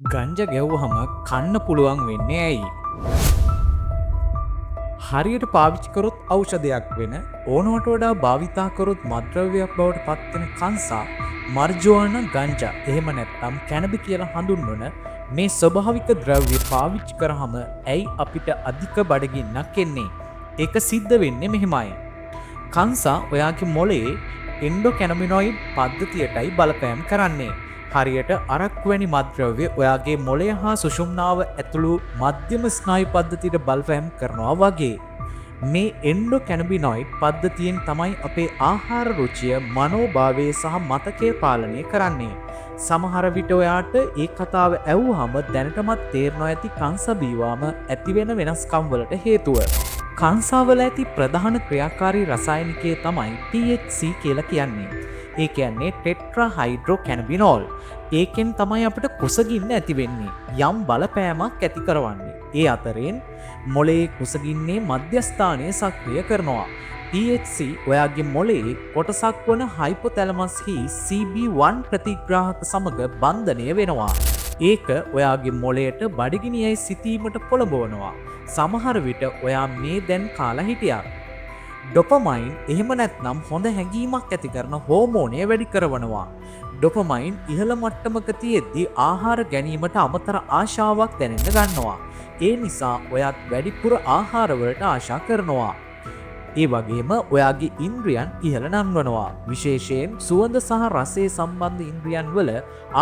ගංජ ගැව්වහම කන්න පුළුවන් වෙන්නේ ඇයි. හරියට පාවිච්චිකරොත් ඖෂධයක් වෙන ඕනවට වඩා භාවිතාකරොත් මද්‍රව්‍යයක් බවට පත්වෙන කංසා මර්ජෝන ගංජ එහෙම නැත්තම් කැනබි කියලා හඳුන්වන මේ ස්වභාවික ද්‍රව්‍ය පාවිච්චි කරහම ඇයි අපිට අධික බඩගින්නක් එන්නේ. ඒක සිද්ධ වෙන්නේ මෙහෙමයි. කංසා ඔයාගේ මොලේ එන්ඩෝ කැනමිනොයිඩ් පද්ධතියටයි බලපෑම් කරන්නේ. හරියට අරක්වැනි මද්‍රව්‍ය ඔයාගේ මොලය හා සුෂුම්නාව ඇතුළු මධ්‍යම ස්නායු පද්ධතියට බලපෑම් කරනවා වගේ. මේ එන්ඩෝ කැනබිනොයිඩ් පද්ධතියෙන් තමයි අපේ ආහාර රුචිය මනෝභාවය සහ මතකය පාලනය කරන්නේ. සමහර විට ඔයාට ඒ කතාව ඇව්හම දැනටමත් තේරනවා ඇති කංසබීවාම ඇතිවෙන වෙනස්කම් වලට හේතුව. කංසාවල ඇති ප්‍රධාන ක්‍රියාකාරී රසායනිකය තමයි THC කියලා කියන්නේ. ඒ කියන්නේ ටෙට්‍රා හයිඩ්‍රෝ කැනබිනෝල්. ඒකෙන් තමයි අපිට කුසගින්න ඇති වෙන්නේ. යම් බලපෑමක් ඇති කරවන්නේ. ඒ අතරින් මොලේ කුසගින්නේ මධ්‍යස්ථානය සක්‍රිය කරනවා. THC ඔයාගේ මොලේ කොටසක් වන හයිපොතැලමස් හි CB1 ප්‍රතිග්‍රාහක සමග බන්ධනය වෙනවා. ඒක ඔයාගේ මොලයට බඩගිනියයි සිතීමට පොළඹවනවා. සමහර විට ඔයා මේ දැන් කාලා හිටියා. ඩොපමයින් එහෙම නැත්නම් හොඳ හැඟීමක් ඇති කරන හෝමෝනය වැඩි කරවනවා. ඩොපමයින් ඉහළ මට්ටමක තියෙද්දී ආහාර ගැනීමට අමතර ආශාවක් දැනෙන්න ගන්නවා. ඒ නිසා ඔයාත් වැඩිපුර ආහාරවලට ආශා කරනවා. ඒ වගේම ඔයාගේ ඉන්ද්‍රියන් ඉහළ නංවනවා. විශේෂයෙන් සුවඳ සහ රසය සම්බන්ධ ඉන්ද්‍රියන් වල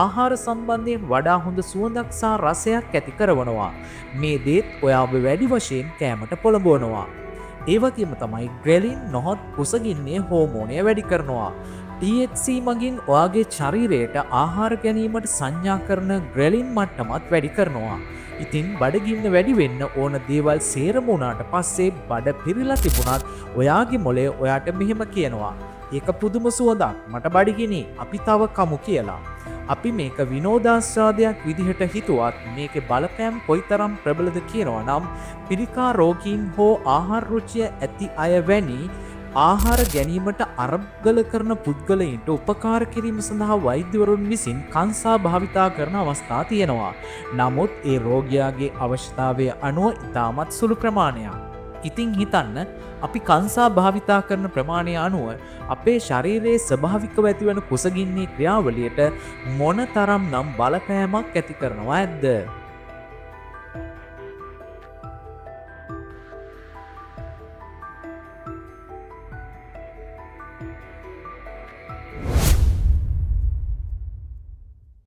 ආහාර සම්බන්ධයෙන් වඩා හොඳ සුවඳක් සහ රසයක් ඇති කරවනවා. මේ දේත් ඔයාව වැඩි වශයෙන් කෑමට පොළඹවනවා. ඒවගේම තමයි ග්‍රෙලින් නොහොත් කුසගින්නේ හෝමෝනය වැඩි කරනවා. THC මගින් ඔයාගේ ශරීරයට ආහාර ගැනීමට සංඥා කරන ග්‍රෙලින් මට්ටමත් වැඩි කරනවා. ඉතින් බඩගින්න වැඩි වෙන්න ඕන දේවල් සේරම වුණාට පස්සේ බඩ පිරිලා තිබුණත් ඔයාගේ මොලේ ඔයාට මෙහෙම කියනවා. ඒක පුදුම සුවඳක්, මට බඩගිනි, අපි තව කමු කියලා. අපි මේක විනෝදාස්වාදයක් විදිහට හිතුවත් මේකේ බලපෑම් කොයිතරම් ප්‍රබලද කියනවා නම් පිළිකා රෝගීන් හෝ ආහාර රුචිය ඇති අය වැනි ආහාර ගැනීමට අරගල කරන පුද්ගලයින්ට උපකාර කිරීම සඳහා වෛද්‍යවරුන් විසින් කංසා භාවිතා කරන අවස්ථා තියෙනවා. නමුත් ඒ රෝගයාගේ අවශ්‍යතාවය අනුව ඉතාමත් සුළු ප්‍රමාණයක්. ඉතින් හිතන්න අපි කංසා භාවිතා කරන ප්‍රමාණය අනුව අපේ ශරීරයේ ස්වභාවිකව ඇතිවන කුසගින්නේ ක්‍රියාවලියට මොන තරම් නම් බලපෑමක් ඇති කරනවා ඇද්ද?